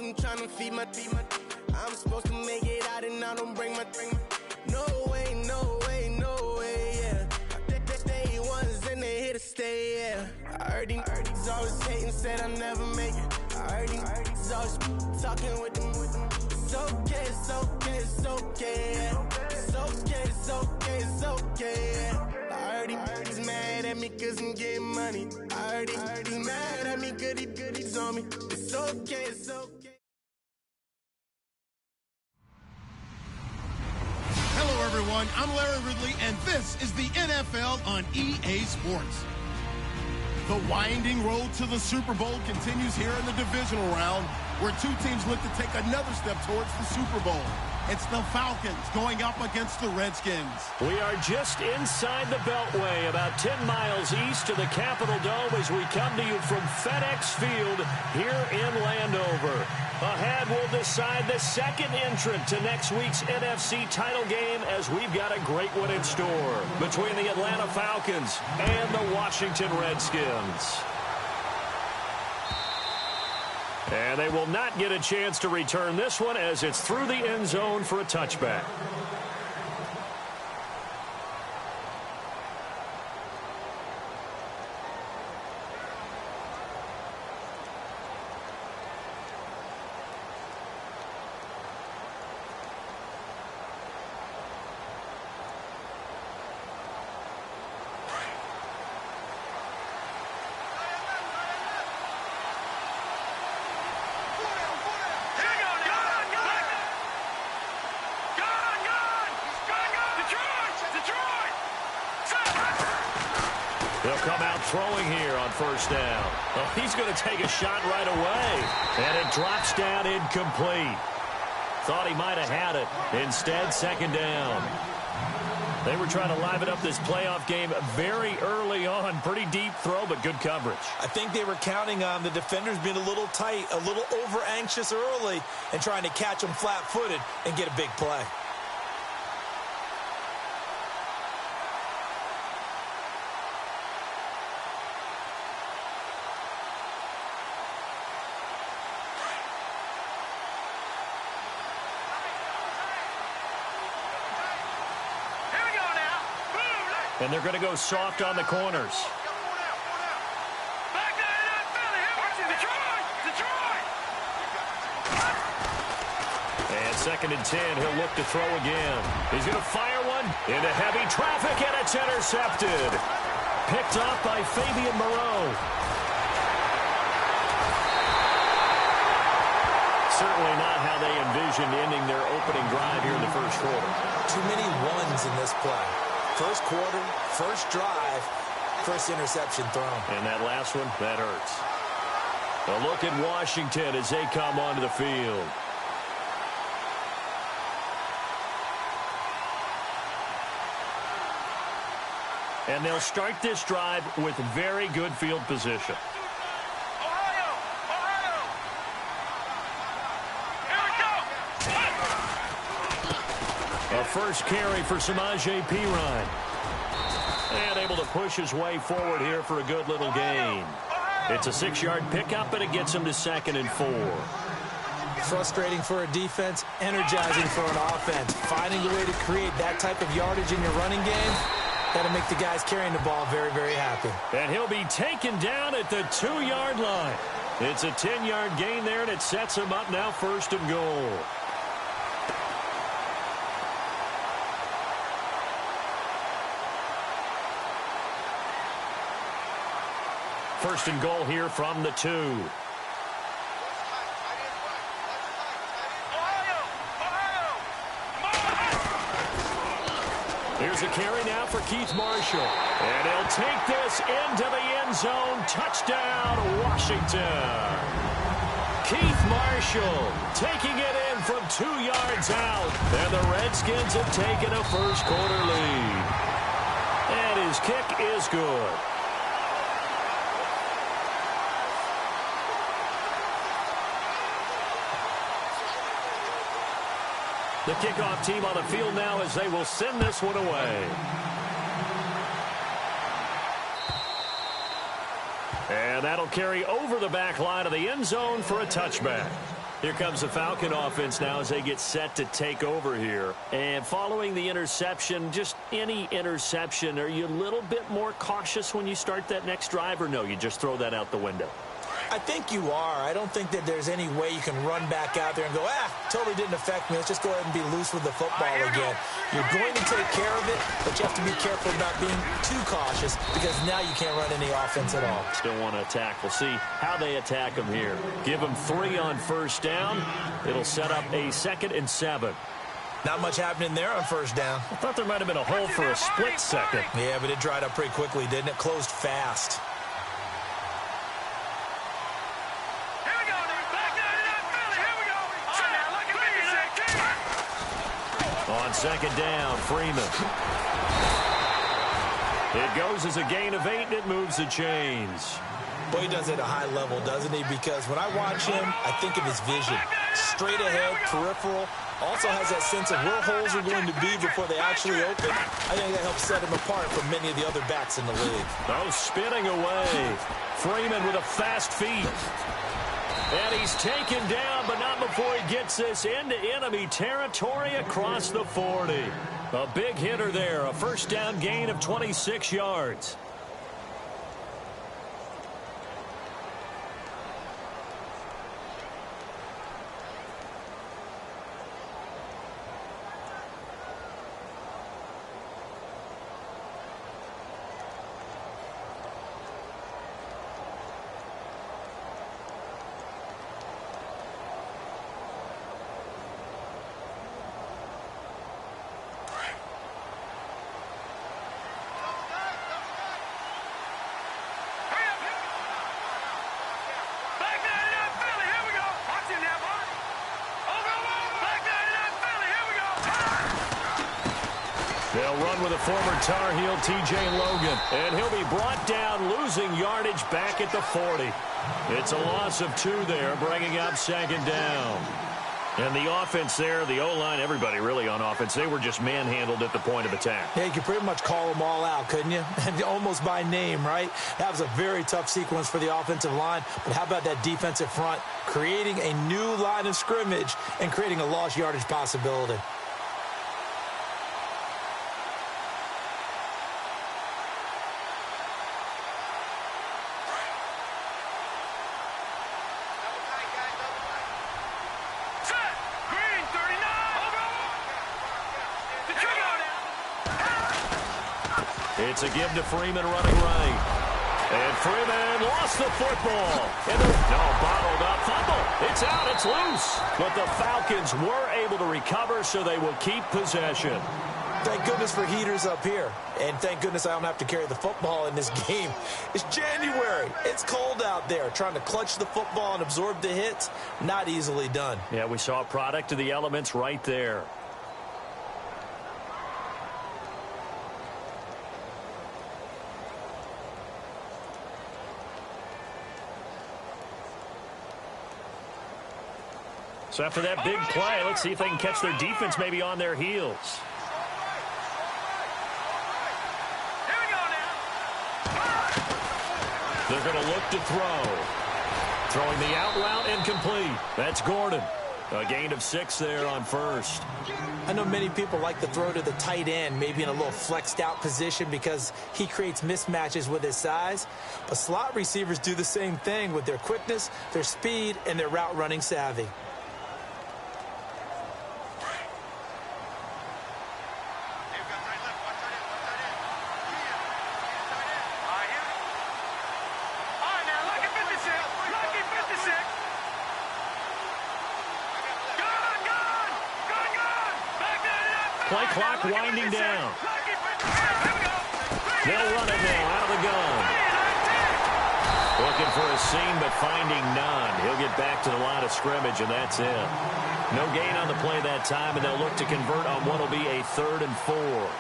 I'm trying to feed my. I'm supposed to make it out and I don't bring my. No way, no way, no way, yeah. Day ones and they here to stay, yeah. I heard these always hating, said I never make it. I heard these always talking with them. It's okay, it's okay, it's okay, yeah. It's okay, it's okay, it's okay, yeah. I heard he's mad at me cause I'm getting money. I heard he's mad at me, goodies on me. It's okay, it's okay. Hello, everyone. I'm Larry Ridley, and this is the NFL on EA Sports. The winding road to the Super Bowl continues here in the divisional round, where two teams look to take another step towards the Super Bowl. It's the Falcons going up against the Redskins. We are just inside the Beltway, about 10 miles east of the Capitol Dome as we come to you from FedEx Field here in Landover. Ahead, we'll decide the second entrant to next week's NFC title game as we've got a great one in store between the Atlanta Falcons and the Washington Redskins. And they will not get a chance to return this one as it's through the end zone for a touchback. They'll come out throwing here on first down. Well, he's going to take a shot right away. And it drops down incomplete. Thought he might have had it. Instead, second down. They were trying to liven up this playoff game very early on. Pretty deep throw, but good coverage. I think they were counting on the defenders being a little tight, a little over-anxious early, and trying to catch them flat-footed and get a big play. And they're going to go soft on the corners. And second and 10, he'll look to throw again. He's going to fire one into heavy traffic, and it's intercepted. Picked off by Fabian Moreau. Certainly not how they envisioned ending their opening drive here in the first quarter. Too many ones in this play. First quarter, first drive, first interception thrown. And that last one, that hurts. A look at Washington as they come onto the field. And they'll start this drive with very good field position. A first carry for Samaje Perine. And able to push his way forward here for a good little gain. It's a 6-yard pickup, and it gets him to 2nd and 4. Frustrating for a defense, energizing for an offense. Finding a way to create that type of yardage in your running game, that'll make the guys carrying the ball very, very happy. And he'll be taken down at the 2-yard line. It's a 10-yard gain there, and it sets him up now 1st and goal. First and goal here from the 2. Here's a carry now for Keith Marshall. And he'll take this into the end zone. Touchdown, Washington. Keith Marshall taking it in from 2 yards out. And the Redskins have taken a first quarter lead. And his kick is good. The kickoff team on the field now as they will send this one away. And that'll carry over the back line of the end zone for a touchback. Here comes the Falcon offense now as they get set to take over here. And following the interception, just any interception, are you a little bit more cautious when you start that next drive, or no, you just throw that out the window? I think you are. I don't think that there's any way you can run back out there and go, totally didn't affect me. Let's just go ahead and be loose with the football again. You're going to take care of it, but you have to be careful about being too cautious because now you can't run any offense at all. Still want to attack. We'll see how they attack them here. Give them 3 on first down. It'll set up a 2nd and 7. Not much happening there on first down. I thought there might have been a hole for a split second. Yeah, but it dried up pretty quickly, didn't it? Closed fast. On 2nd down, Freeman. It goes as a gain of 8, and it moves the chains. Boy, he does it at a high level, doesn't he? Because when I watch him, I think of his vision. Straight ahead, peripheral. Also has that sense of where holes are going to be before they actually open. I think that helps set him apart from many of the other backs in the league. Oh, spinning away. Freeman with a fast feet. And he's taken down, but not before he gets this into enemy territory across the 40. A big hitter there, a first down gain of 26 yards. They'll run with a former Tar Heel, T.J. Logan. And he'll be brought down, losing yardage back at the 40. It's a loss of 2 there, bringing up 2nd down. And the offense there, the O-line, everybody really on offense, they were just manhandled at the point of attack. Yeah, you could pretty much call them all out, couldn't you? Almost by name, right? That was a very tough sequence for the offensive line. But how about that defensive front, creating a new line of scrimmage and creating a lost yardage possibility? It's a give to Freeman running right. And Freeman lost the football. And bottled up. Fumble. It's out. It's loose. But the Falcons were able to recover, so they will keep possession. Thank goodness for heaters up here. And thank goodness I don't have to carry the football in this game. It's January. It's cold out there. Trying to clutch the football and absorb the hits, not easily done. Yeah, we saw a product of the elements right there. So after that big play, let's see if they can catch their defense maybe on their heels. They're going to look to throw. Throwing the out route incomplete. That's Gordon. A gain of 6 there on first. I know many people like to throw to the tight end, maybe in a little flexed out position because he creates mismatches with his size. But slot receivers do the same thing with their quickness, their speed, and their route running savvy. Play clock winding down. They'll run it now out of the gun. Looking for a seam, but finding none. He'll get back to the line of scrimmage, and that's it. No gain on the play that time, and they'll look to convert on what will be a 3rd and 4.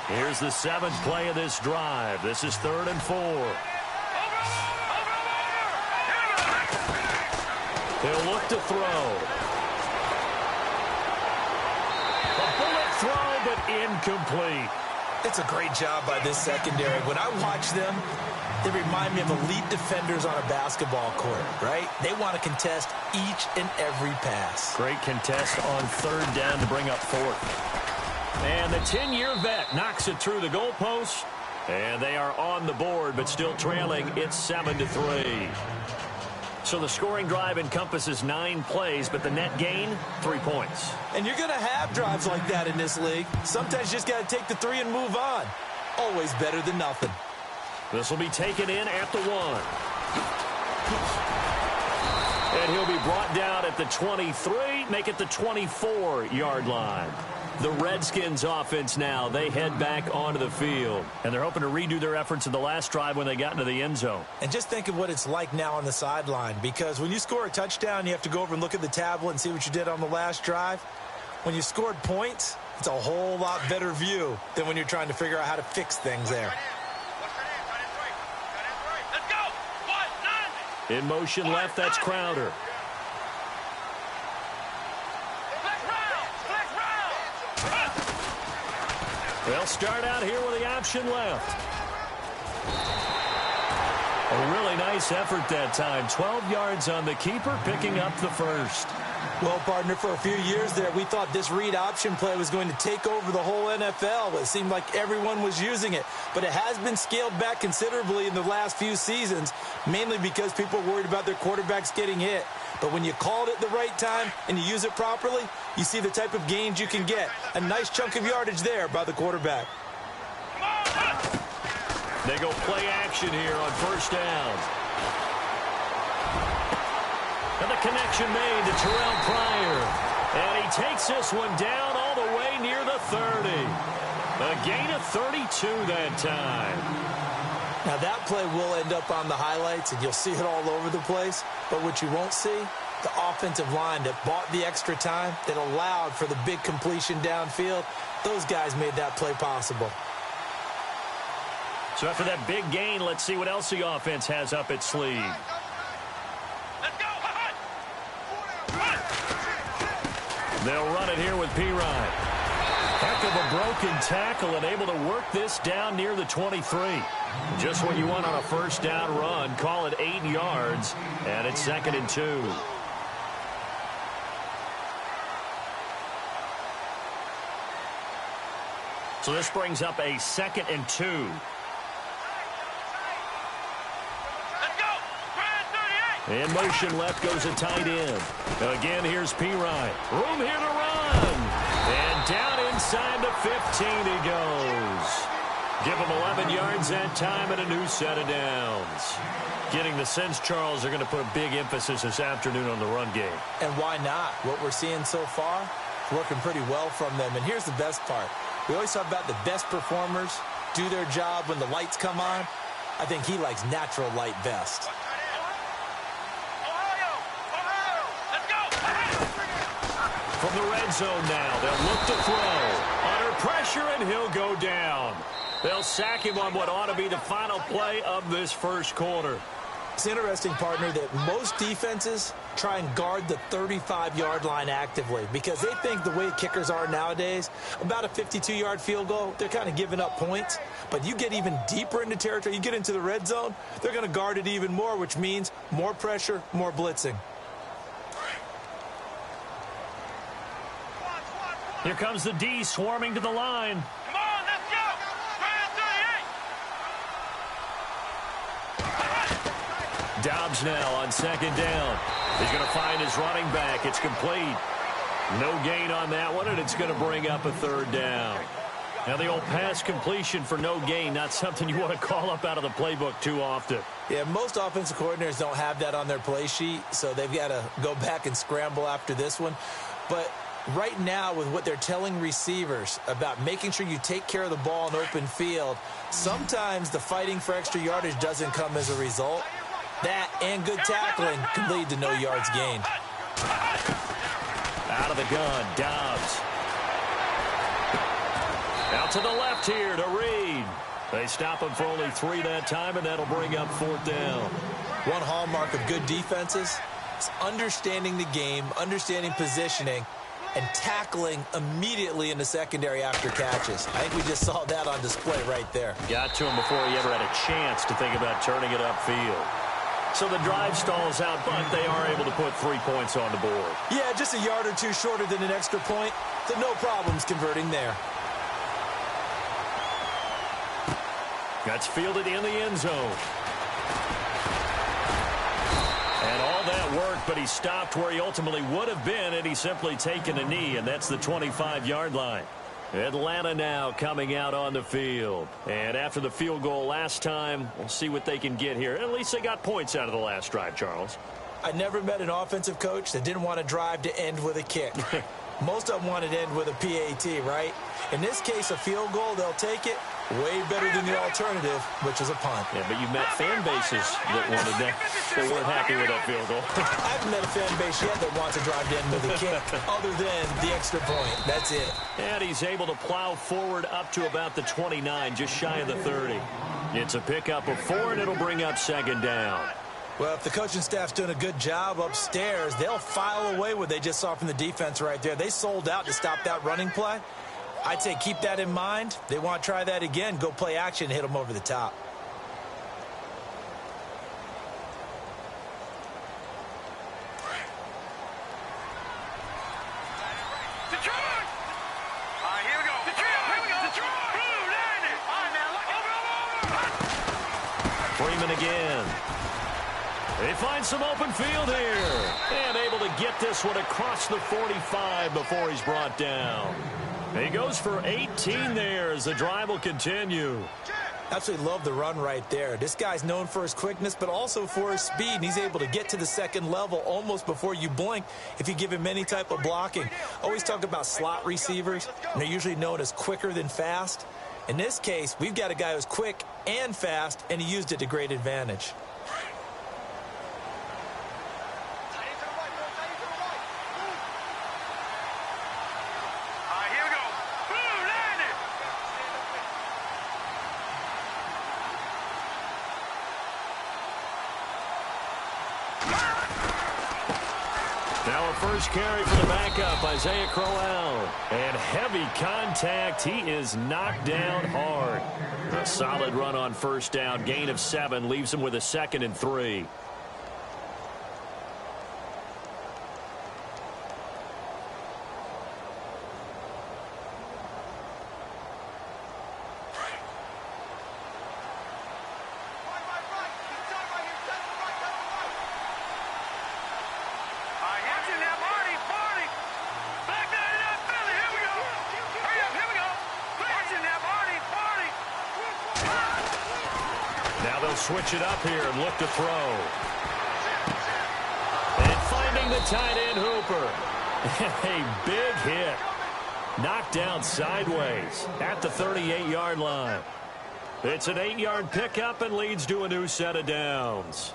Here's the 7th play of this drive. This is 3rd and 4. He'll look to throw. A bullet throw, but incomplete. It's a great job by this secondary. When I watch them, they remind me of elite defenders on a basketball court, right? They want to contest each and every pass. Great contest on third down to bring up fourth. And the 10-year vet knocks it through the goalpost. And they are on the board, but still trailing. It's 7-3. So the scoring drive encompasses 9 plays, but the net gain, 3 points. And you're going to have drives like that in this league. Sometimes you just got to take the 3 and move on. Always better than nothing. This will be taken in at the 1. And he'll be brought down at the 23, make it the 24-yard line. The Redskins offense now, they head back onto the field. And they're hoping to redo their efforts in the last drive when they got into the end zone. And just think of what it's like now on the sideline. Because when you score a touchdown, you have to go over and look at the tablet and see what you did on the last drive. When you scored points, it's a whole lot better view than when you're trying to figure out how to fix things there. In motion left, that's Crowder. They'll start out here with the option left. A really nice effort that time. 12 yards on the keeper, picking up the first. Well, partner, for a few years there, we thought this read option play was going to take over the whole NFL. It seemed like everyone was using it. But it has been scaled back considerably in the last few seasons, mainly because people are worried about their quarterbacks getting hit. But when you call it at the right time and you use it properly, you see the type of gains you can get. A nice chunk of yardage there by the quarterback. They go play action here on first down. And the connection made to Terrell Pryor. And he takes this one down all the way near the 30. A gain of 32 that time. Now that play will end up on the highlights, and you'll see it all over the place. But what you won't see, the offensive line that bought the extra time, that allowed for the big completion downfield, those guys made that play possible. So after that big gain, let's see what else the offense has up its sleeve. They'll run it here with Pirine. Heck of a broken tackle and able to work this down near the 23. Just what you want on a first down run. Call it 8 yards, and it's 2nd and 2. So this brings up a 2nd and 2. In motion left goes a tight end. Again, here's Pirine. Room here to run. And down inside the 15 he goes. Give him 11 yards that time and a new set of downs. Getting the sense, Charles, they're going to put a big emphasis this afternoon on the run game. And why not? What we're seeing so far, working pretty well from them. And here's the best part. We always talk about the best performers do their job when the lights come on. I think he likes natural light best. From the red zone now, they'll look to throw. Under pressure, and he'll go down. They'll sack him on what ought to be the final play of this first quarter. It's interesting, partner, that most defenses try and guard the 35-yard line actively because they think the way kickers are nowadays, about a 52-yard field goal, they're kind of giving up points. But you get even deeper into territory, you get into the red zone, they're going to guard it even more, which means more pressure, more blitzing. Here comes the D swarming to the line. Come on, let's go. Dobbs now on 2nd down. He's going to find his running back. It's complete. No gain on that one, and it's going to bring up a 3rd down. Now the old pass completion for no gain, not something you want to call up out of the playbook too often. Yeah, most offensive coordinators don't have that on their play sheet, so they've got to go back and scramble after this one. But right now, with what they're telling receivers about making sure you take care of the ball in open field, sometimes the fighting for extra yardage doesn't come as a result. That and good tackling can lead to no yards gained. Out of the gun, Dobbs. Out to the left here to Reed. They stop him for only 3 that time, and that'll bring up 4th down. One hallmark of good defenses is understanding the game, understanding positioning, and tackling immediately in the secondary after catches. I think we just saw that on display right there. Got to him before he ever had a chance to think about turning it upfield. So the drive stalls out, but they are able to put 3 points on the board. Yeah, just a yard or two shorter than an extra point, so no problems converting there. That's fielded in the end zone. And all that worked, but he stopped where he ultimately would have been had he simply taken a knee, and that's the 25-yard line. Atlanta now coming out on the field. And after the field goal last time, we'll see what they can get here. At least they got points out of the last drive, Charles. I never met an offensive coach that didn't want a drive to end with a kick. Most of them want it to end with a PAT, right? In this case, a field goal, they'll take it. Way better than the alternative, which is a punt. Yeah, but you've met fan bases that wanted that. They weren't happy with that field goal. I haven't met a fan base yet that wants a drive to end with a kick, other than the extra point. That's it. And he's able to plow forward up to about the 29, just shy of the 30. It's a pickup of 4, and it'll bring up second down. Well, if the coaching staff's doing a good job upstairs, they'll file away what they just saw from the defense right there. They sold out to stop that running play. I'd say keep that in mind. They want to try that again. Go play action and hit them over the top. Detroit! All right, here we go. Detroit! Here we go. Detroit! Blue, landing! All right, now, look. Over. Freeman again. They find some open field here. And able to get this one across the 45 before he's brought down. He goes for 18 there as the drive will continue. Absolutely love the run right there. This guy's known for his quickness, but also for his speed. And he's able to get to the second level almost before you blink if you give him any type of blocking. Always talk about slot receivers, and they're usually known as quicker than fast. In this case, we've got a guy who's quick and fast, and he used it to great advantage. First carry for the backup, Isaiah Crowell. And heavy contact. He is knocked down hard. A solid run on first down. Gain of 7 leaves him with a 2nd and 3. Switch it up here and look to throw. And finding the tight end Hooper. A big hit. Knocked down sideways at the 38-yard line. It's an 8-yard pickup and leads to a new set of downs.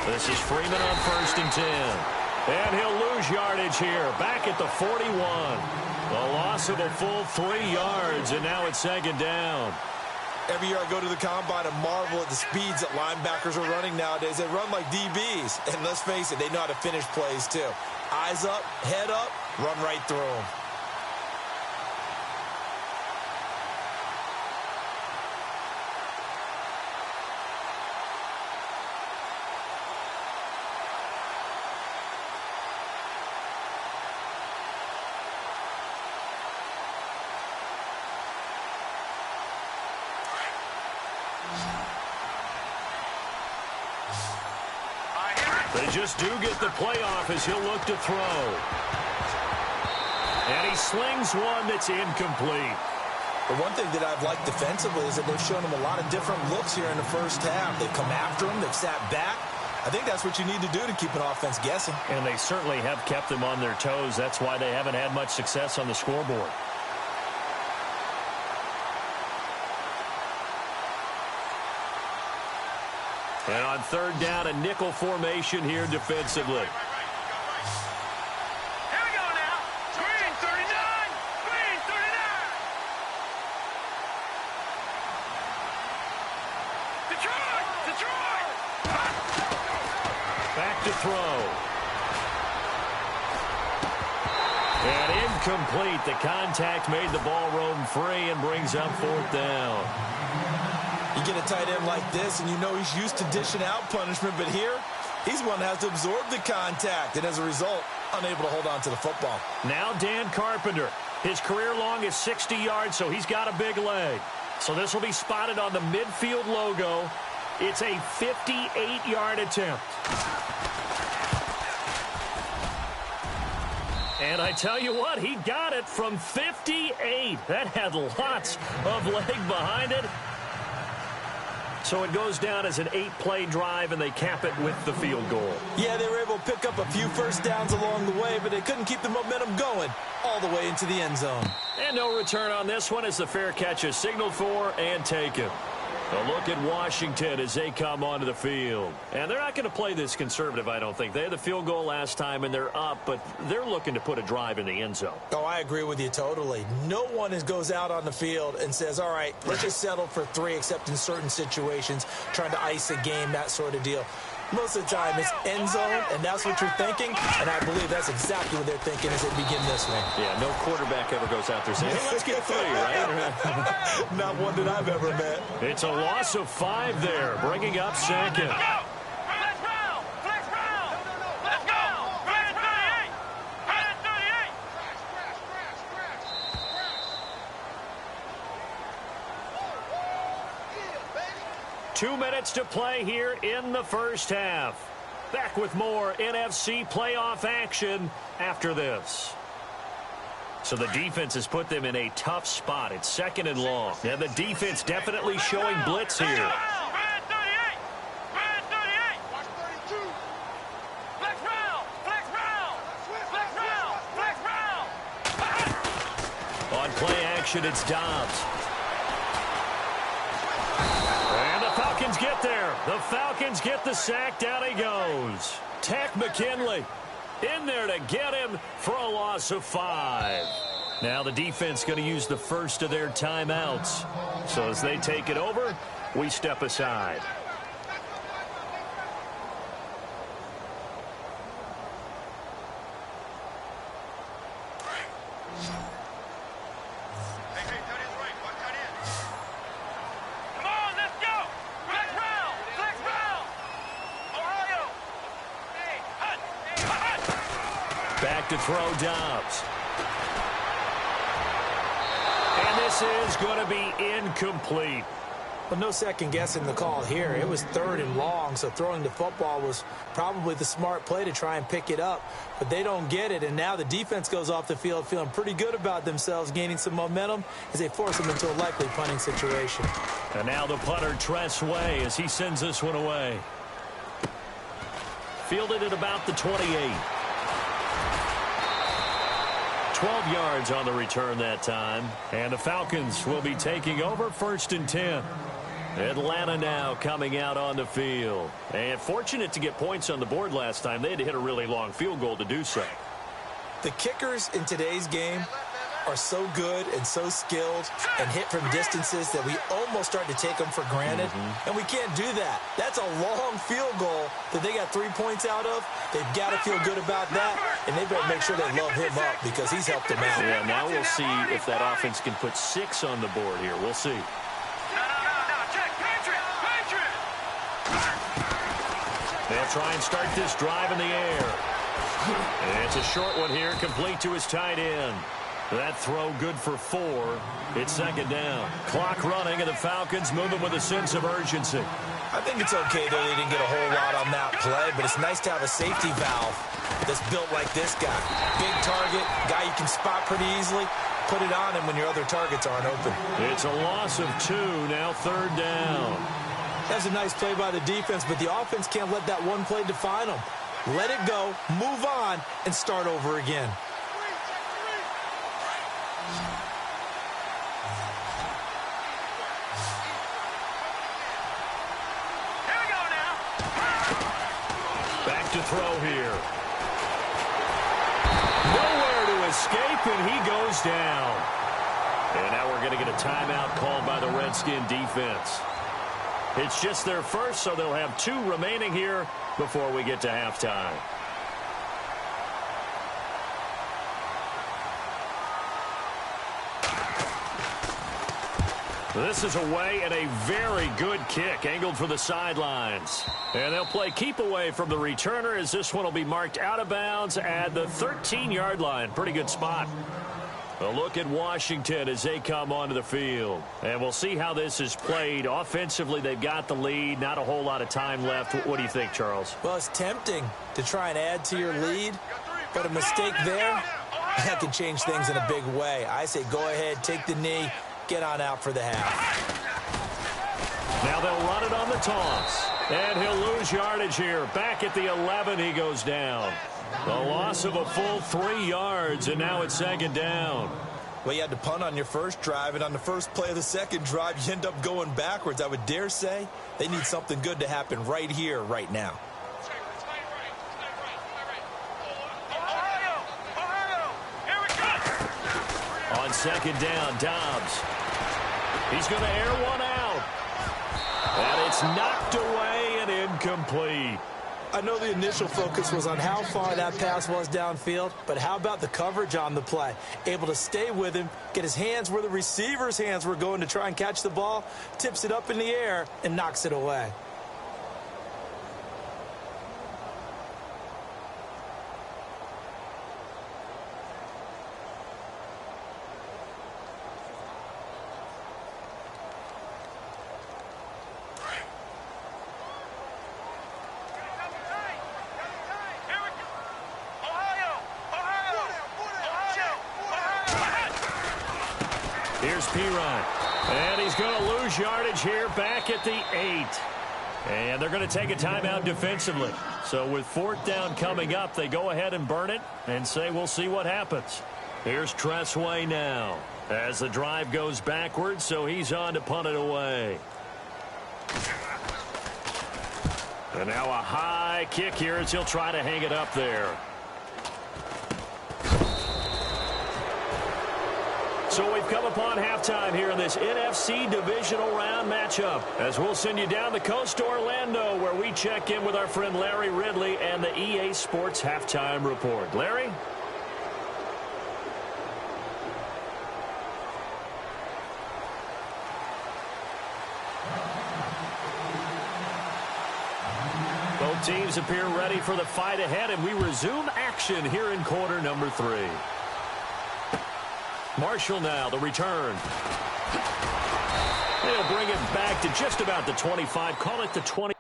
This is Freeman on 1st and 10. And he'll lose yardage here. Back at the 41. A loss of a full 3 yards, and now it's 2nd down. Every year I go to the combine and marvel at the speeds that linebackers are running nowadays. They run like DBs. And let's face it, they know how to finish plays too. Eyes up, head up, run right through them. They just do get the playoff as he'll look to throw. And he slings one that's incomplete. The one thing that I've liked defensively is that they've shown him a lot of different looks here in the first half. They've come after him. They've sat back. I think that's what you need to do to keep an offense guessing. And they certainly have kept them on their toes. That's why they haven't had much success on the scoreboard. And on third down, a nickel formation here defensively. Here we go now. Green 39. Green 39. Detroit. Detroit. Back to throw. And incomplete. The contact made the ball roam free and brings up fourth down. You get a tight end like this, and you know he's used to dishing out punishment, but here, he's one that has to absorb the contact, and as a result, unable to hold on to the football. Now Dan Carpenter. His career long is 60 yards, so he's got a big leg. So this will be spotted on the midfield logo. It's a 58-yard attempt. And I tell you what, he got it from 58. That had lots of leg behind it. So it goes down as an 8-play drive, and they cap it with the field goal. Yeah, they were able to pick up a few first downs along the way, but they couldn't keep the momentum going all the way into the end zone. And no return on this one as the fair catch is signaled for and taken. A look at Washington as they come onto the field. And they're not going to play this conservative, I don't think. They had the field goal last time, and they're up, but they're looking to put a drive in the end zone. Oh, I agree with you totally. No one goes out on the field and says, all right, let's just settle for 3, except in certain situations, trying to ice a game, that sort of deal. Most of the time, it's end zone, and that's what you're thinking, and I believe that's exactly what they're thinking as they begin this one. Yeah, no quarterback ever goes out there saying, hey, let's get 3, right? Not one that I've ever met. It's a loss of 5 there, bringing up second. Let's go. Let's round. Let's round. Let's go. 138. 138. 2 minutes to play here in the first half. Back with more NFC playoff action after this. So the defense has put them in a tough spot. It's 2nd and long. And the defense definitely showing blitz here. 138. 138. Watch 32. Flex round. Flex round. Flex round. Flex round. On play action, it's Dobbs. And the Falcons get there. The Falcons get the sack. Down he goes. Tech McKinley in there to get him for a loss of 5. Now the defense going to use the first of their timeouts. So as they take it over, we step aside. Come on, let's go. Flex round. Flex round. Ohio. Hey, hut. Hut. Back to throw Dobbs. And this is going to be incomplete. Well, no second guessing the call here. It was 3rd and long, so throwing the football was probably the smart play to try and pick it up. But they don't get it, and now the defense goes off the field feeling pretty good about themselves, gaining some momentum as they force them into a likely punting situation. And now the punter, Tress Way, as he sends this one away. Fielded at about the 28. 12 yards on the return that time. And the Falcons will be taking over 1st and 10. Atlanta now coming out on the field. And fortunate to get points on the board last time. They had to hit a really long field goal to do so. The kickers in today's game are so good and so skilled and hit from distances that we almost start to take them for granted. And we can't do that. That's a long field goal that they got 3 points out of. They've got to feel good about that, and they better make sure they love him up because he's helped them out. Yeah, now we'll see if that offense can put 6 on the board here. We'll see. No, check. Patriot. Patriot. They'll try and start this drive in the air. And it's a short one here, complete to his tight end. That throw good for 4. It's 2nd down. Clock running, and the Falcons moving with a sense of urgency. I think it's okay, though, they didn't get a whole lot on that play, but it's nice to have a safety valve that's built like this guy. Big target, guy you can spot pretty easily. Put it on him when your other targets aren't open. It's a loss of 2, now 3rd down. That's a nice play by the defense, but the offense can't let that one play define them. Let it go, move on, and start over again. Here we go now. and he goes down. And now we're going to get a timeout called by the Redskin defense. It's just their first, so they'll have 2 remaining here before we get to halftime. This is away and a very good kick angled for the sidelines. And they'll play keep away from the returner as this one will be marked out of bounds at the 13-yard line. Pretty good spot. A look at Washington as they come onto the field. And we'll see how this is played. Offensively, they've got the lead. Not a whole lot of time left. What do you think, Charles? Well, it's tempting to try and add to your lead, but a mistake there, that can change things in a big way. I say go ahead, take the knee, get on out for the half. Now they'll run it on the toss. And he'll lose yardage here. Back at the 11, he goes down. A loss of a full 3 yards, and now it's second down. Well, you had to punt on your first drive, and on the first play of the second drive, you end up going backwards. I would dare say they need something good to happen right here, right now. On second down, Dobbs. He's going to air one out. And it's knocked away and incomplete. I know the initial focus was on how far that pass was downfield, but how about the coverage on the play? Able to stay with him, get his hands where the receiver's hands were going to try and catch the ball, tips it up in the air, and knocks it away. Here's Pirine. And he's going to lose yardage here back at the 8. And they're going to take a timeout defensively. So with 4th down coming up, they go ahead and burn it and say we'll see what happens. Here's Tressway now as the drive goes backwards, so he's on to punt it away. And now a high kick here as he'll try to hang it up there. So we've come upon halftime here in this NFC divisional round matchup, as we'll send you down the coast to Orlando, where we check in with our friend Larry Ridley and the EA Sports Halftime Report. Larry? Both teams appear ready for the fight ahead, and we resume action here in quarter number 3. Marshall now, the return. He'll bring it back to just about the 25. Call it the 20.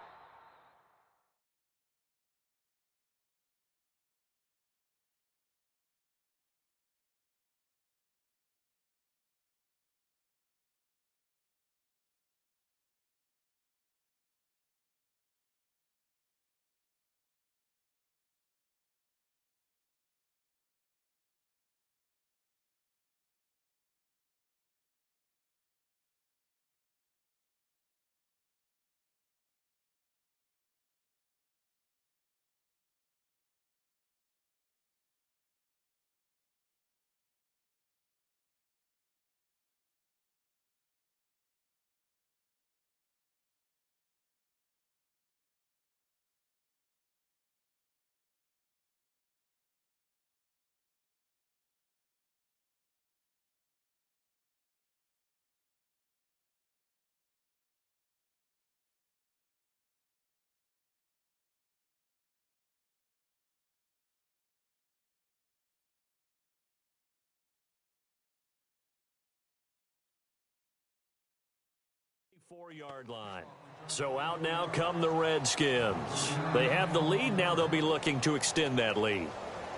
Four-yard line. So out now come the Redskins. They have the lead. Now they'll be looking to extend that lead.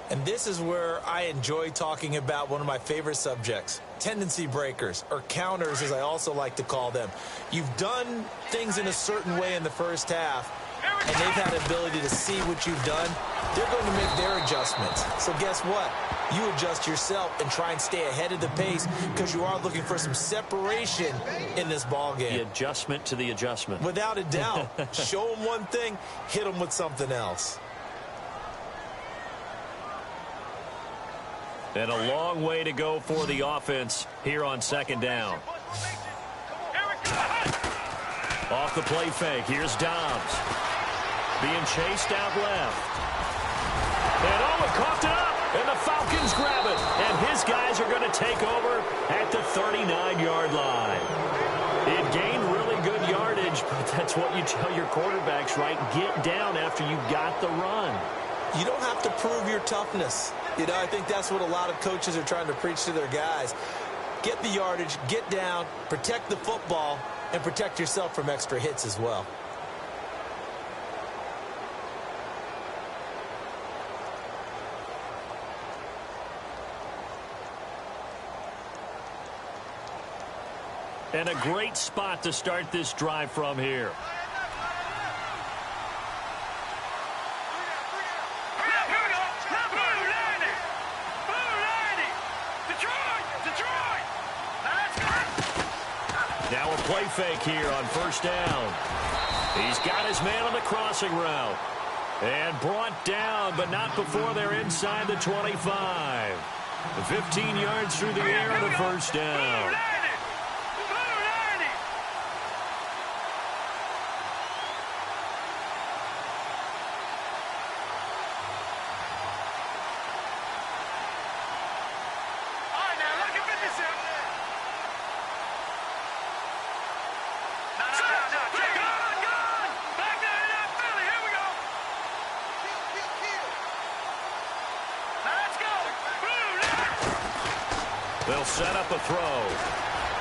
And this is where I enjoy talking about one of my favorite subjects, tendency breakers, or counters as I also like to call them. You've done things in a certain way in the first half, and they've had the ability to see what you've done. They're going to make their adjustments. So guess what? You adjust yourself and try and stay ahead of the pace because you are looking for some separation in this ball game. The adjustment to the adjustment. Without a doubt. Show them one thing, hit them with something else. And a long way to go for the offense here on second down. Off the play fake, here's Dobbs. Being chased out left. And it coughed it up, and the Falcons grab it. And his guys are going to take over at the 39-yard line. It gained really good yardage, but that's what you tell your quarterbacks, right? Get down after you got the run. You don't have to prove your toughness. You know, I think that's what a lot of coaches are trying to preach to their guys. Get the yardage, get down, protect the football, and protect yourself from extra hits as well. And a great spot to start this drive from here. Now a play fake here on first down. He's got his man on the crossing route. And brought down, but not before they're inside the 25. 15 yards through the air on the first down. They'll set up a throw.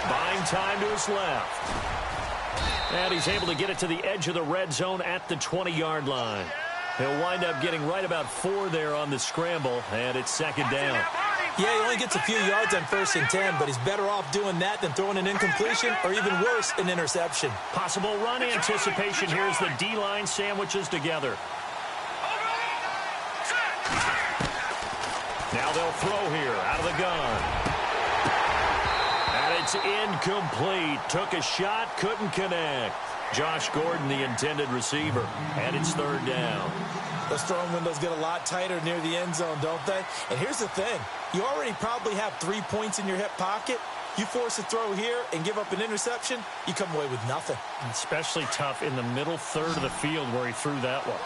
Buying time to his left. And he's able to get it to the edge of the red zone at the 20-yard line. He'll wind up getting right about 4 there on the scramble, and it's second down. Yeah, he only gets a few yards on 1st and 10, but he's better off doing that than throwing an incompletion or even worse, an interception. Possible run anticipation here as the D-line sandwiches together. Now they'll throw here out of the gun. And it's incomplete. Took a shot, couldn't connect. Josh Gordon, the intended receiver, and it's 3rd down. Those throwing windows get a lot tighter near the end zone, don't they? And here's the thing. You already probably have 3 points in your hip pocket. You force a throw here and give up an interception, you come away with nothing. Especially tough in the middle third of the field where he threw that one.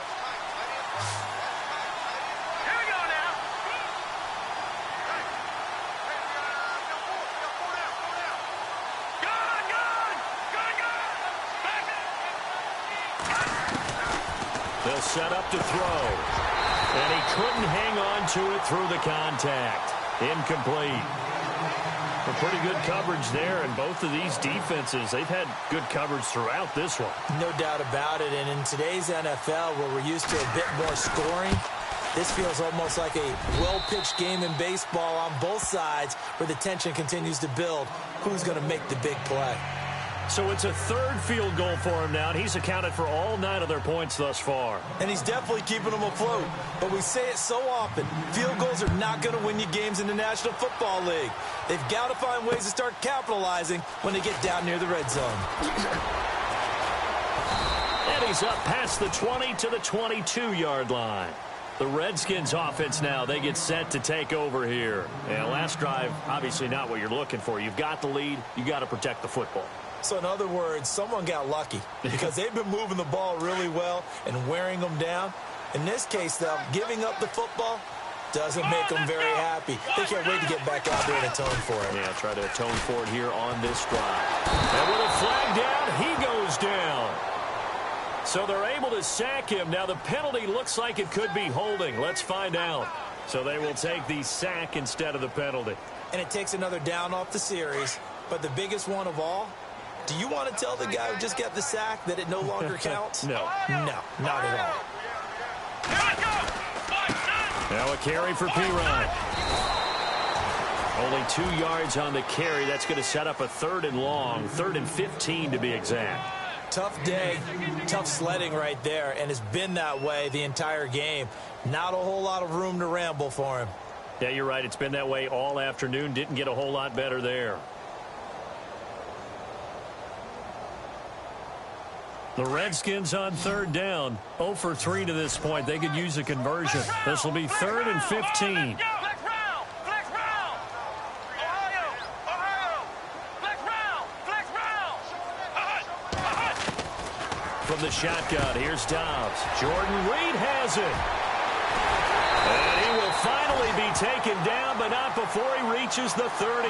They'll set up to throw. And he couldn't hang on to it through the contact. Incomplete. A pretty good coverage there, and both of these defenses, they've had good coverage throughout this one. No doubt about it, and in today's NFL, where we're used to a bit more scoring, this feels almost like a well-pitched game in baseball on both sides where the tension continues to build. Who's going to make the big play? So it's a 3rd field goal for him now, and he's accounted for all 9 of their points thus far. And he's definitely keeping them afloat. But we say it so often, field goals are not going to win you games in the National Football League. They've got to find ways to start capitalizing when they get down near the red zone. And he's up past the 20 to the 22-yard line. The Redskins offense now, they get set to take over here. And last drive, obviously not what you're looking for. You've got the lead. You got to protect the football. So in other words, someone got lucky because they've been moving the ball really well and wearing them down. In this case, though, giving up the football doesn't make them very happy. They can't wait to get back out there and atone for it. Yeah, try to atone for it here on this drive. And with a flag down, he goes down. So they're able to sack him. Now the penalty looks like it could be holding. Let's find out. So they will take the sack instead of the penalty. And it takes another down off the series. But the biggest one of all, do you want to tell the guy who just got the sack that it no longer counts? No. No, not at all. Now a carry for Pirine. Only 2 yards on the carry. That's going to set up a 3rd and long, 3rd and 15 to be exact. Tough day, tough sledding right there, and it's been that way the entire game. Not a whole lot of room to ramble for him. Yeah, you're right. It's been that way all afternoon. Didn't get a whole lot better there. The Redskins on 3rd down. 0 for 3 to this point. They could use a conversion. This will be 3rd and 15. the shotgun. Here's Dobbs. Jordan Reed has it. And he will finally be taken down, but not before he reaches the 38.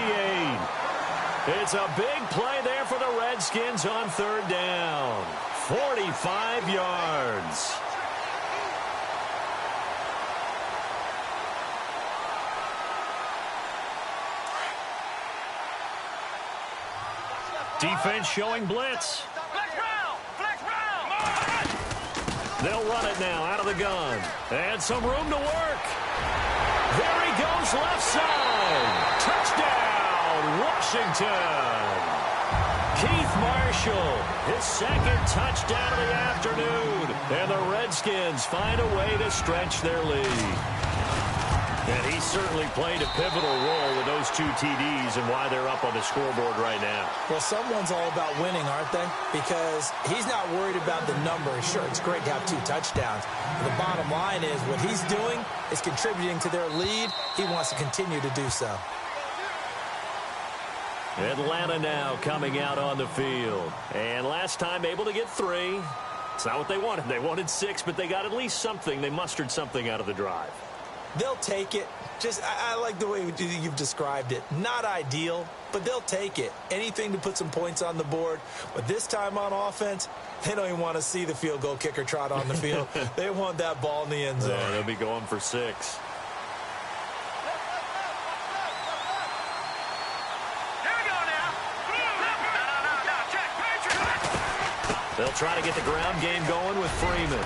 It's a big play there for the Redskins on third down. 45 yards. Defense showing blitz. Flex round. They'll run it now out of the gun. And some room to work. There he goes left side. Touchdown, Washington. Keith Marshall, his second touchdown of the afternoon. And the Redskins find a way to stretch their lead. And he certainly played a pivotal role with those 2 TDs and why they're up on the scoreboard right now. Well, someone's all about winning, aren't they? Because he's not worried about the numbers. Sure, it's great to have 2 touchdowns. But the bottom line is what he's doing is contributing to their lead. He wants to continue to do so. Atlanta now coming out on the field. And last time able to get 3. It's not what they wanted. They wanted 6, but they got at least something. They mustered something out of the drive. They'll take it. I like the way you've described it. Not ideal, but they'll take it. Anything to put some points on the board. But this time on offense, they don't even want to see the field goal kicker trot on the field. They want that ball in the end zone. Yeah, they'll be going for 6. They'll try to get the ground game going with Freeman.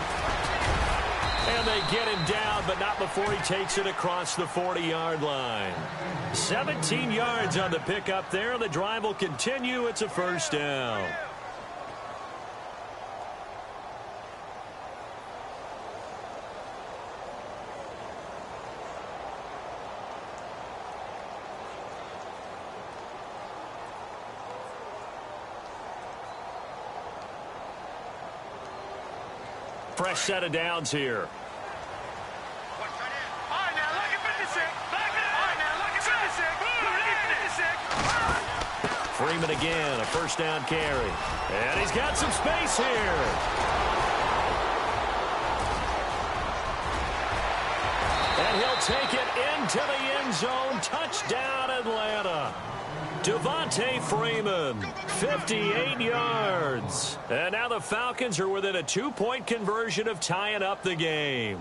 And they get him down, but not before he takes it across the 40-yard line. 17 yards on the pickup there. The drive will continue. It's a first down. Fresh set of downs here. Freeman again, a first down carry. And he's got some space here. And he'll take it into the end zone. Touchdown, Atlanta. Devontae Freeman, 58 yards. And now the Falcons are within a 2-point conversion of tying up the game.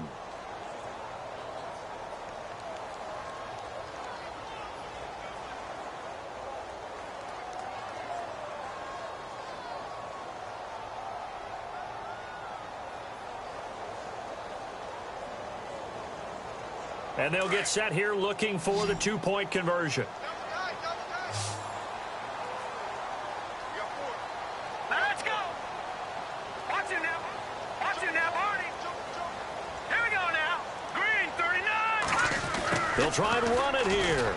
And they'll get set here looking for the 2-point conversion. Let's go. Watch him now. Watch him now, Barney. Here we go now. Green, 39. They'll try and run it here.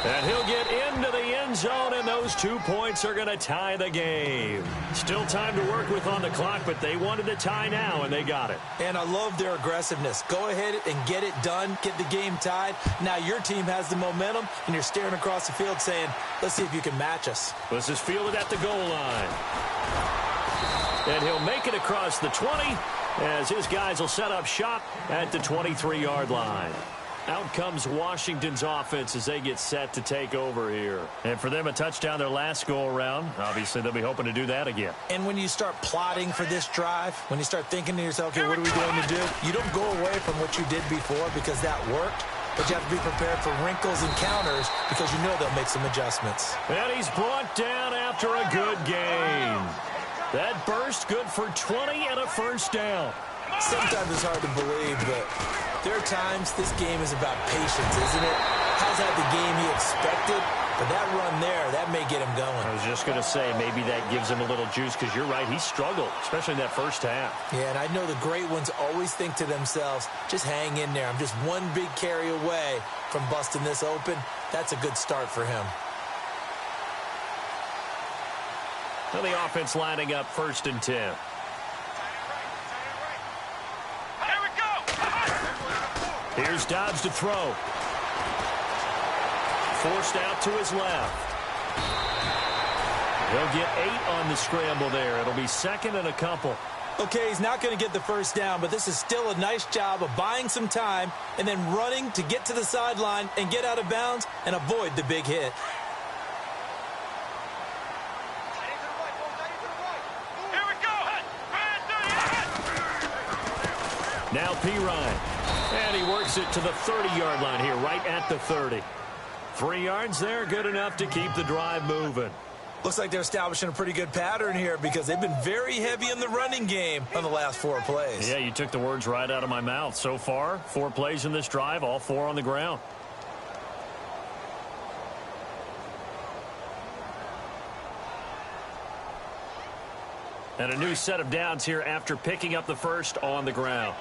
And he'll get into the end zone, and those 2 points are going to tie the game. Still time to work with on the clock, but they wanted to tie now, and they got it. And I love their aggressiveness. Go ahead and get it done, get the game tied. Now your team has the momentum, and you're staring across the field saying, let's see if you can match us. This is fielded at the goal line. And he'll make it across the 20 as his guys will set up shop at the 23-yard line. Out comes Washington's offense as they get set to take over here. And for them, a touchdown their last go-around. Obviously, they'll be hoping to do that again. And when you start plotting for this drive, when you start thinking to yourself, okay, what are we going to do? You don't go away from what you did before because that worked. But you have to be prepared for wrinkles and counters because you know they'll make some adjustments. And he's brought down after a good game. That burst good for 20 and a first down. Sometimes it's hard to believe, but there are times this game is about patience, isn't it? Hasn't had the game he expected, but that run there, that may get him going. I was just going to say, maybe that gives him a little juice because you're right, he struggled, especially in that first half. Yeah, and I know the great ones always think to themselves, just hang in there. I'm just one big carry away from busting this open. That's a good start for him. Well, the offense lining up 1st and 10. Here's Dobbs to throw. Forced out to his left. He'll get 8 on the scramble there. It'll be 2nd and a couple. Okay, he's not going to get the first down, but this is still a nice job of buying some time and then running to get to the sideline and get out of bounds and avoid the big hit. Here we go. Now P-Ryan. And he works it to the 30-yard line here, right at the 30. 3 yards there, good enough to keep the drive moving. Looks like they're establishing a pretty good pattern here because they've been very heavy in the running game on the last 4 plays. Yeah, you took the words right out of my mouth. So far, 4 plays in this drive, all 4 on the ground. And a new set of downs here after picking up the first on the ground.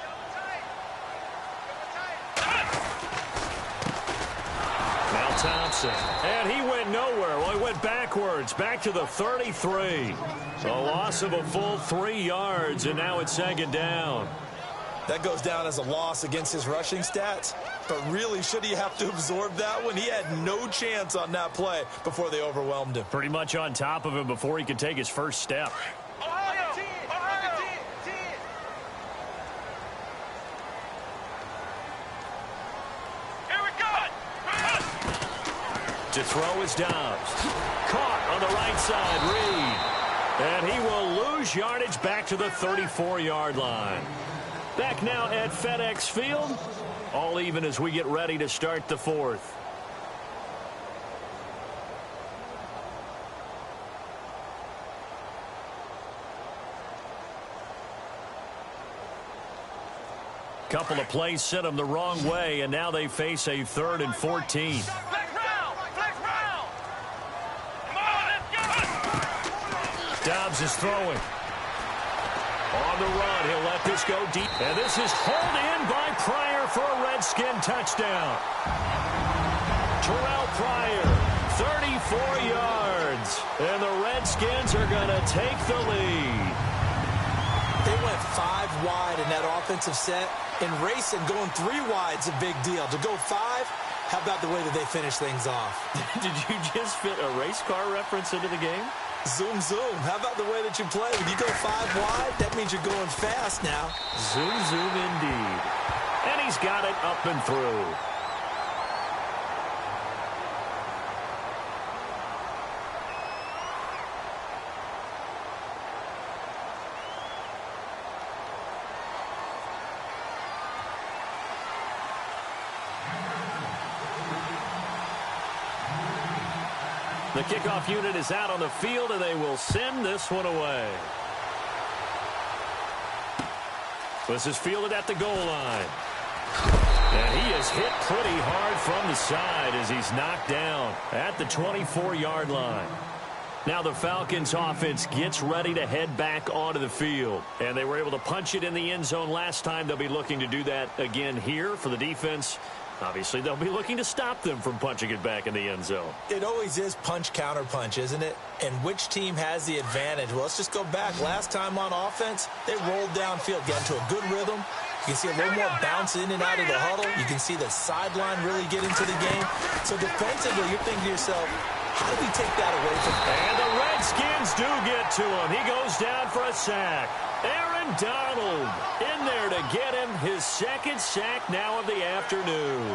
Now Thompson. And he went nowhere. Well, he went backwards. Back to the 33. A loss of a full 3 yards, and now it's 2nd down. That goes down as a loss against his rushing stats. But really, should he have to absorb that one? He had no chance on that play before they overwhelmed him. Pretty much on top of him before he could take his first step. To throw is Dobbs. Caught on the right side, Reed. And he will lose yardage back to the 34-yard line. Back now at FedEx Field. All even as we get ready to start the 4th. Couple of plays sent them the wrong way, and now they face a 3rd and 14. Dobbs is throwing. On the run, he'll let this go deep. And this is hauled in by Pryor for a Redskin touchdown. Terrell Pryor, 34 yards. And the Redskins are going to take the lead. They went 5 wide in that offensive set. And racing, going 3 wide's a big deal. To go 5, how about the way that they finish things off? Did you just fit a race car reference into the game? Zoom, zoom. How about the way that you play? When you go 5 wide, that means you're going fast now. Zoom, zoom indeed. And he's got it up and through. The kickoff unit is out on the field, and they will send this one away. This is fielded at the goal line. And he is hit pretty hard from the side as he's knocked down at the 24-yard line. Now the Falcons offense gets ready to head back onto the field. And they were able to punch it in the end zone last time. They'll be looking to do that again here for the defense. Obviously, they'll be looking to stop them from punching it back in the end zone. It always is punch, counter punch, isn't it? And which team has the advantage? Well, let's just go back. Last time on offense, they rolled downfield, got into a good rhythm. You can see a little more bounce in and out of the huddle. You can see the sideline really get into the game. So defensively, you're thinking to yourself, how do we take that away from them? And the Redskins do get to him. He goes down for a sack. Aaron Donald in there to get him his 2nd sack now of the afternoon.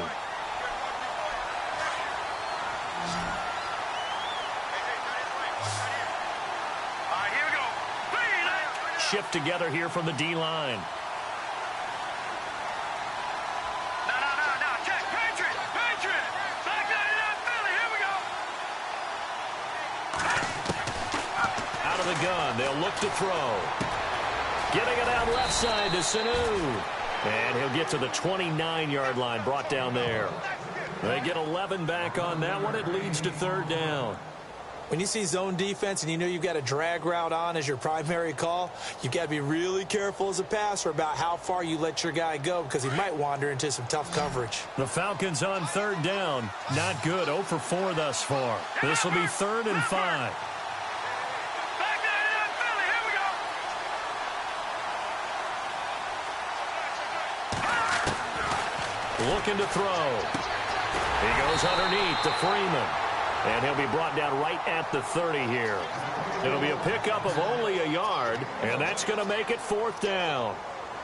Here we go. Shift together here from the D-line. No. Check. Patriot. Back that Philly. Here we go. Out of the gun. They'll look to throw. Getting it out left side to Sanu. And he'll get to the 29-yard line, brought down there. They get 11 back on that one. It leads to 3rd down. When you see zone defense and you know you've got a drag route on as your primary call, you've got to be really careful as a passer about how far you let your guy go because he might wander into some tough coverage. The Falcons on 3rd down. Not good. 0 for 4 thus far. This will be 3rd and 5. Looking to throw. He goes underneath to Freeman. And he'll be brought down right at the 30 here. It'll be a pickup of only a yard, and that's going to make it 4th down.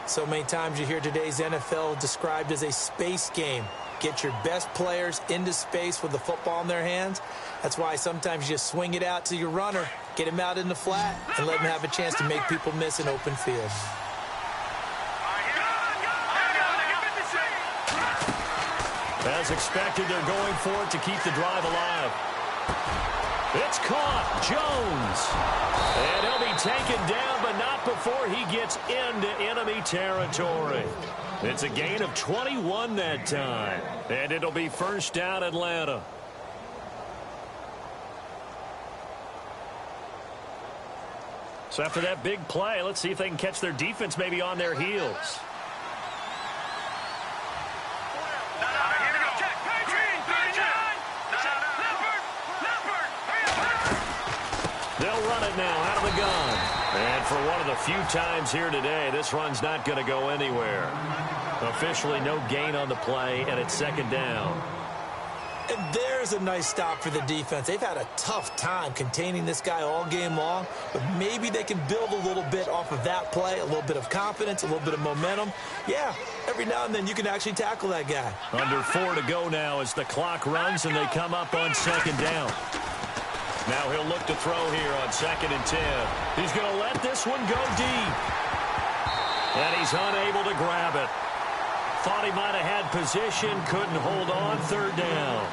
So many times you hear today's NFL described as a space game. Get your best players into space with the football in their hands. That's why sometimes you just swing it out to your runner, get him out in the flat, and let him have a chance to make people miss an open field. As expected, they're going for it to keep the drive alive. It's caught. Jones. And he'll be taken down, but not before he gets into enemy territory. It's a gain of 21 that time. And it'll be 1st down, Atlanta. So after that big play, let's see if they can catch their defense maybe on their heels. They'll run it now out of the gun. And for one of the few times here today, this run's not going to go anywhere. Officially no gain on the play, and it's 2nd down. And there's a nice stop for the defense. They've had a tough time containing this guy all game long, but maybe they can build a little bit off of that play, a little bit of confidence, a little bit of momentum. Yeah, every now and then you can actually tackle that guy. Under 4 to go now as the clock runs and they come up on 2nd down. Now he'll look to throw here on 2nd and 10. He's going to let this one go deep. And he's unable to grab it. Thought he might have had position, couldn't hold on. 3rd down.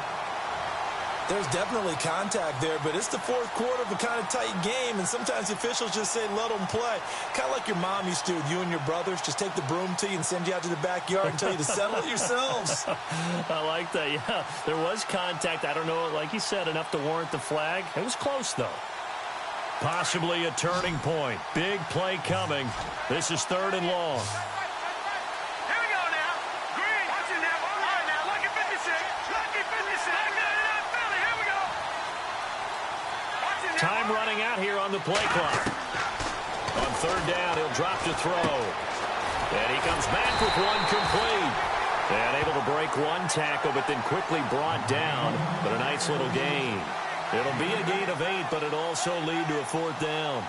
There's definitely contact there, but it's the 4th quarter of a kind of tight game, and sometimes officials just say, let them play. Kind of like your mom used to with you and your brothers. Just take the broom to you and send you out to the backyard and tell you to settle it yourselves. I like that, yeah. There was contact. I don't know, like you said, enough to warrant the flag. It was close, though. Possibly a turning point. Big play coming. This is 3rd and long. Time running out here on the play clock. On 3rd down, he'll drop to throw. And he comes back with one complete. And able to break one tackle, but then quickly brought down. But a nice little gain. It'll be a gain of 8, but it'll also lead to a 4th down.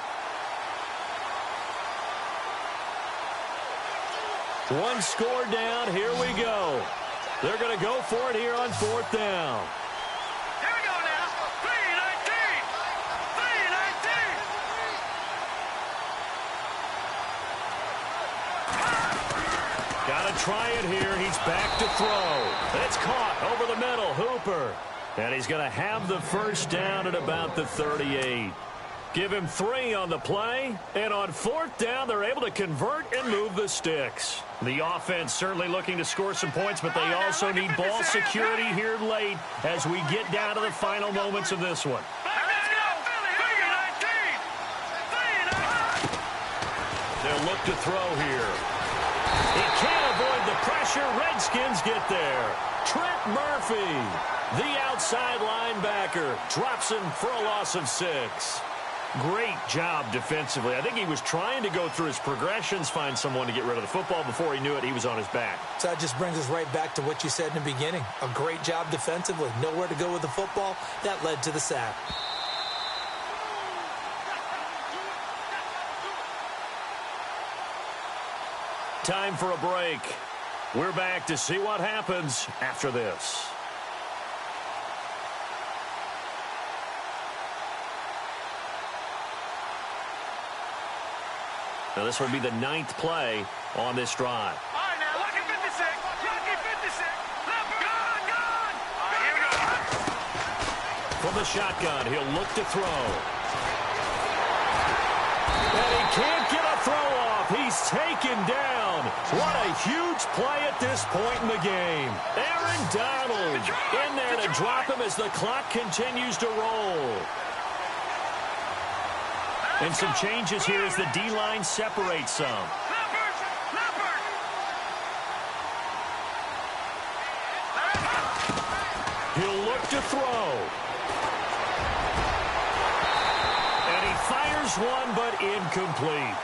One score down. Here we go. They're going to go for it here on 4th down. Got to try it here. He's back to throw. It's caught over the middle. Hooper. And he's going to have the 1st down at about the 38. Give him 3 on the play. And on 4th down, they're able to convert and move the sticks. The offense certainly looking to score some points, but they also need ball security here late as we get down to the final moments of this one. They'll look to throw here. He can't avoid the pressure. Redskins get there. Trent Murphy, the outside linebacker, drops him for a loss of 6. Great job defensively. I think he was trying to go through his progressions, find someone to get rid of the football. Before he knew it, he was on his back. So that just brings us right back to what you said in the beginning. A great job defensively. Nowhere to go with the football. That led to the sack. Time for a break. We're back to see what happens after this. Now this will be the 9th play on this drive. All right, now, lucky 56. Lucky 56. Gone, gone. All right, here we go. From the shotgun, he'll look to throw. And he can't get a throw off. He's taken down. What a huge play at this point in the game. Aaron Donald in there to drop him as the clock continues to roll. And some changes here as the D-line separates some. He'll look to throw. And he fires one, but incomplete.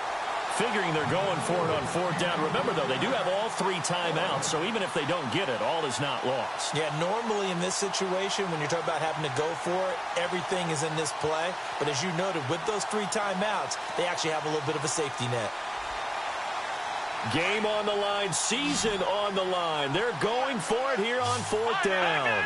figuring they're going for it on 4th down. Remember, though, they do have all 3 timeouts, so even if they don't get it, all is not lost. Yeah, normally in this situation, when you're talking about having to go for it, everything is in this play. But as you noted, with those 3 timeouts, they actually have a little bit of a safety net. Game on the line, season on the line. They're going for it here on 4th down.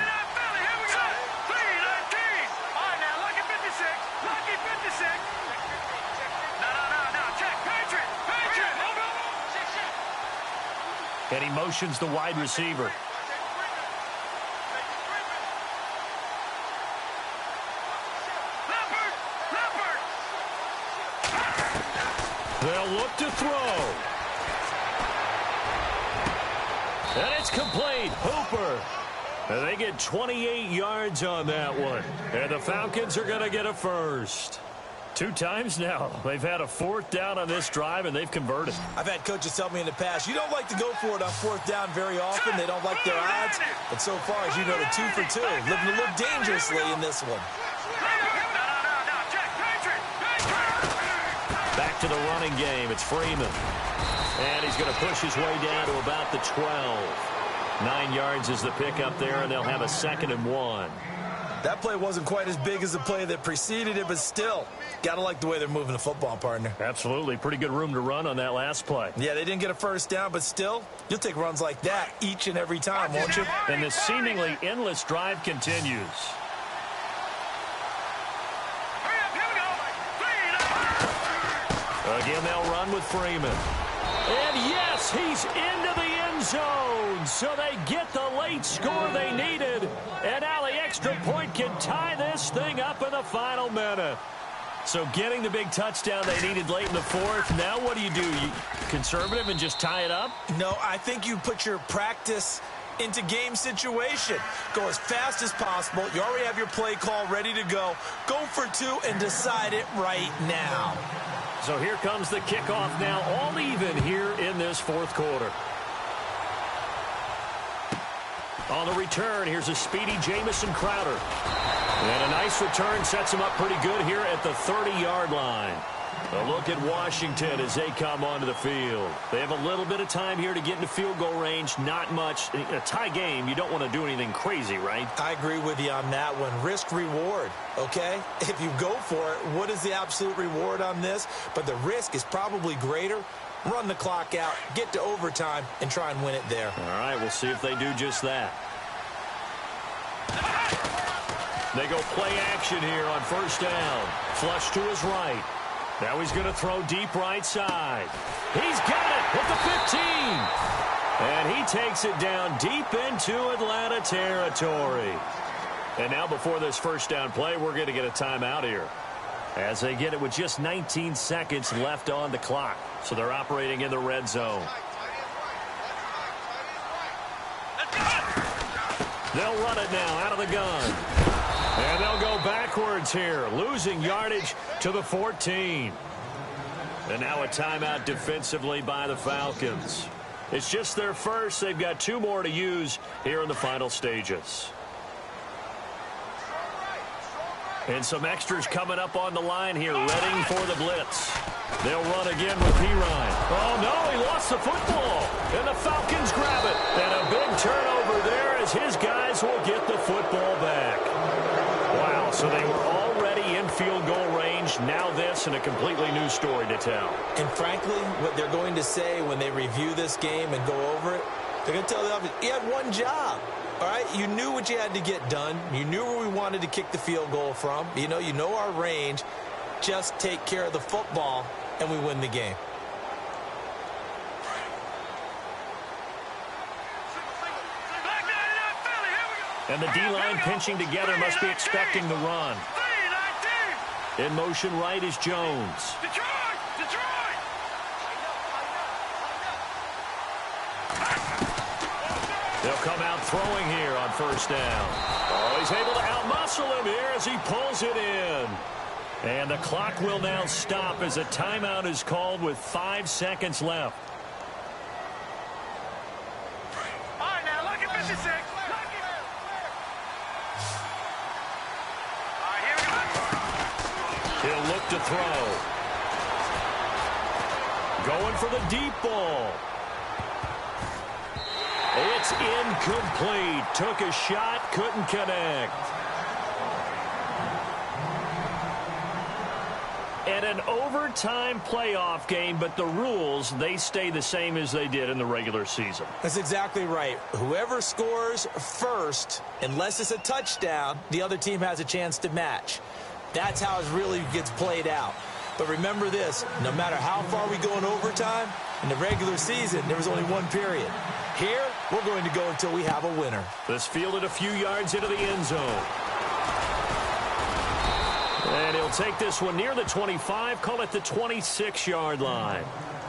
And he motions the wide receiver. They'll look to throw. And it's complete. Hooper. And they get 28 yards on that one. And the Falcons are going to get a first. 2 times now they've had a 4th down on this drive, and they've converted. I've had coaches tell me in the past, you don't like to go for it on 4th down very often. They don't like their odds. But so far, as you know, the 2 for 2, living a little dangerously in this one. Back to the running game. It's Freeman. And he's going to push his way down to about the 12. 9 yards is the pickup there, and they'll have a 2nd and 1. That play wasn't quite as big as the play that preceded it, but still, got to like the way they're moving the football, partner. Absolutely. Pretty good room to run on that last play. Yeah, they didn't get a 1st down, but still, you'll take runs like that each and every time, won't you? And this seemingly endless drive continues. Again, they'll run with Freeman. And yes, he's into the end zone. So they get the late score they needed. And now the extra point can tie this thing up in the final minute. So getting the big touchdown they needed late in the 4th. Now what do? You conservative and just tie it up? No, I think you put your practice into game situation. Go as fast as possible. You already have your play call ready to go. Go for 2 and decide it right now. So here comes the kickoff now, all even here in this 4th quarter. On the return, here's a speedy Jamison Crowder. And a nice return sets him up pretty good here at the 30-yard line. A look at Washington as they come onto the field. They have a little bit of time here to get into field goal range. Not much. In a tie game, you don't want to do anything crazy, right? I agree with you on that one. Risk-reward, okay? If you go for it, what is the absolute reward on this? But the risk is probably greater. Run the clock out, get to overtime, and try and win it there. All right, we'll see if they do just that. They go play action here on 1st down. Flush to his right. Now he's going to throw deep right side. He's got it at the 15. And he takes it down deep into Atlanta territory. And now before this 1st down play, we're going to get a timeout here, as they get it with just 19 seconds left on the clock. So they're operating in the red zone. They'll run it now out of the gun. And they'll go backwards here, losing yardage to the 14. And now a timeout defensively by the Falcons. It's just their first. They've got 2 more to use here in the final stages. And some extras coming up on the line here, readying for the blitz. They'll run again with Pirine. Oh, no, he lost the football. And the Falcons grab it. And a big turnover there as his guys will get the football back. Wow, so they were already in field goal range. Now this, and a completely new story to tell. And frankly, what they're going to say when they review this game and go over it, they're going to tell the offense, you had one job. All right, you knew what you had to get done. You knew where we wanted to kick the field goal from. You know our range. Just take care of the football, and we win the game. And the D-line pinching together must be expecting the run. In motion right is Jones. They'll come out throwing here on 1st down. Oh, he's able to outmuscle him here as he pulls it in. And the clock will now stop as a timeout is called with 5 seconds left. All right, now look at 56. All right, here we go. He'll look to throw. Going for the deep ball. It's incomplete. Took a shot, couldn't connect. And an overtime playoff game, but the rules, they stay the same as they did in the regular season. That's exactly right. Whoever scores first, unless it's a touchdown, the other team has a chance to match. That's how it really gets played out. But remember this, no matter how far we go in overtime, in the regular season, there was only one period. Here, we're going to go until we have a winner. This fielded a few yards into the end zone. And he'll take this one near the 25, call it the 26-yard line.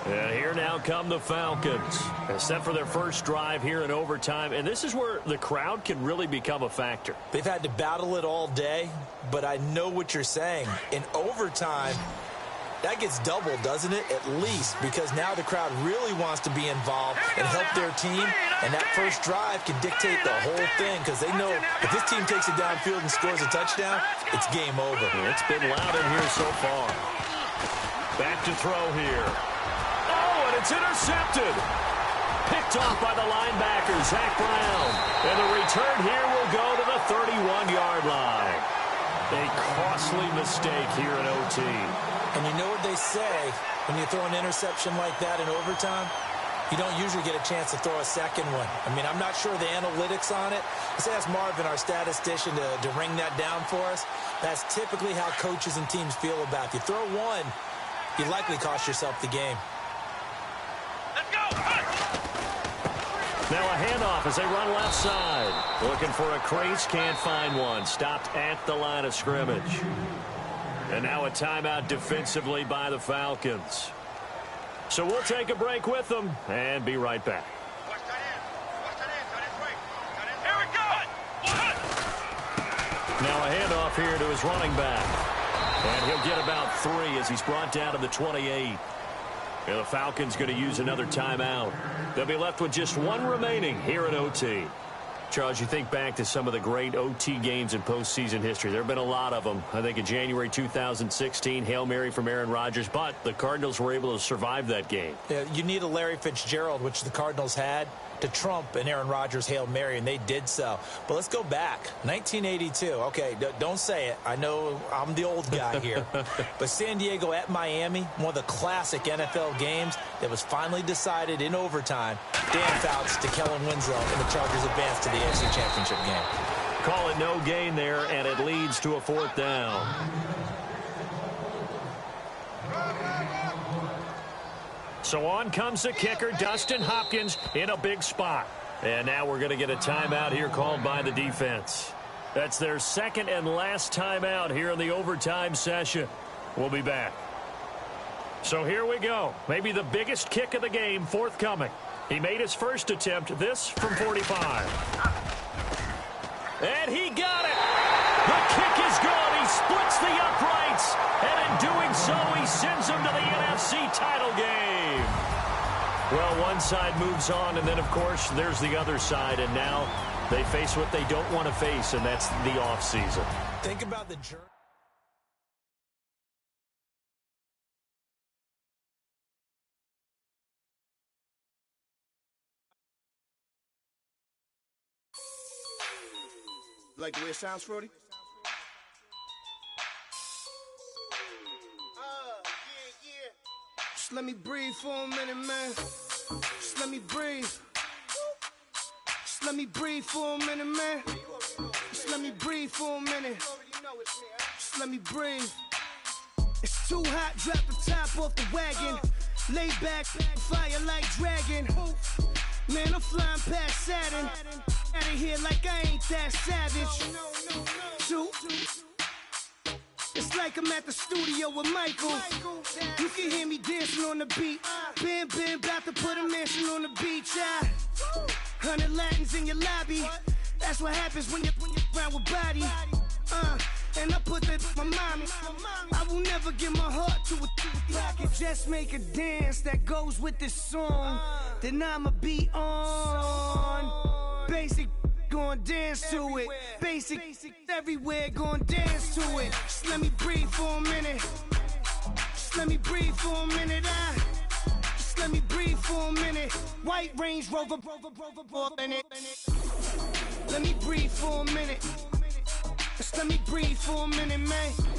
And here now come the Falcons, set for their first drive here in overtime. And this is where the crowd can really become a factor. They've had to battle it all day, but I know what you're saying. In overtime, that gets doubled, doesn't it? At least, because now the crowd really wants to be involved and help their team. And that first drive can dictate the whole thing because they know if this team takes it downfield and scores a touchdown, it's game over. It's been loud in here so far. Back to throw here. Oh, and it's intercepted. Picked off by the linebacker, Zach Brown. And the return here will go to the 31-yard line. A costly mistake here in OT. And you know what they say, when you throw an interception like that in overtime, you don't usually get a chance to throw a second one. I mean, I'm not sure the analytics on it. Let's ask Marvin, our statistician, to ring that down for us. That's typically how coaches and teams feel about it. If you throw one, you likely cost yourself the game. Let's go! Now a handoff as they run left side. Looking for a crease, can't find one. Stopped at the line of scrimmage. And now a timeout defensively by the Falcons. So we'll take a break with them and be right back. Here we go! Now a handoff here to his running back. And he'll get about 3 as he's brought down to the 28. And the Falcons going to use another timeout. They'll be left with just 1 remaining here at OT. Charles, you think back to some of the great OT games in postseason history. There have been a lot of them. I think in January 2016, Hail Mary from Aaron Rodgers, but the Cardinals were able to survive that game. Yeah, you need a Larry Fitzgerald, which the Cardinals had, to trump an Aaron Rodgers Hail Mary, and they did so. But let's go back. 1982. Okay, don't say it. I know I'm the old guy here. But San Diego at Miami, one of the classic NFL games that was finally decided in overtime. Dan Fouts to Kellen Winslow, and the Chargers advance to the AFC Championship game. Call it no gain there, and it leads to a 4th down. So on comes the kicker, Dustin Hopkins, in a big spot. And now we're going to get a timeout here called by the defense. That's their second and last timeout here in the overtime session. We'll be back. So here we go. Maybe the biggest kick of the game forthcoming. He made his first attempt, this from 45. And he got it. The kick is good. He splits the uprights. And in doing so, he sends them to the NFC title game. Well, one side moves on, and then, of course, there's the other side. And now they face what they don't want to face, and that's the offseason. Think about the journey. Like the way it sounds, Frody? Yeah. Just let me breathe for a minute, man. Just let me breathe. Just let me breathe for a minute, man. Just let me breathe for a minute. Just let me breathe. It's too hot, drop the top off the wagon. Lay back, fire like dragon. Man, I'm flying past Saturn. Out of here like I ain't that savage. It's like I'm at the studio with Michael. You can hear me dancing on the beat. Bam, about to put a mansion on the beach. 100 Latins in your lobby. That's what happens when you're around with body. And I put that my mommy. I will never give my heart to a pocket. Just make a dance that goes with this song. Then I'ma be on. Basic, gon' dance to it. Basic, everywhere, gon' dance to it. Just let me breathe for a minute. Just let me breathe for a minute. let me breathe for a minute. White Range Rover, in it. Let me breathe for a minute. Just let me breathe for a minute, man.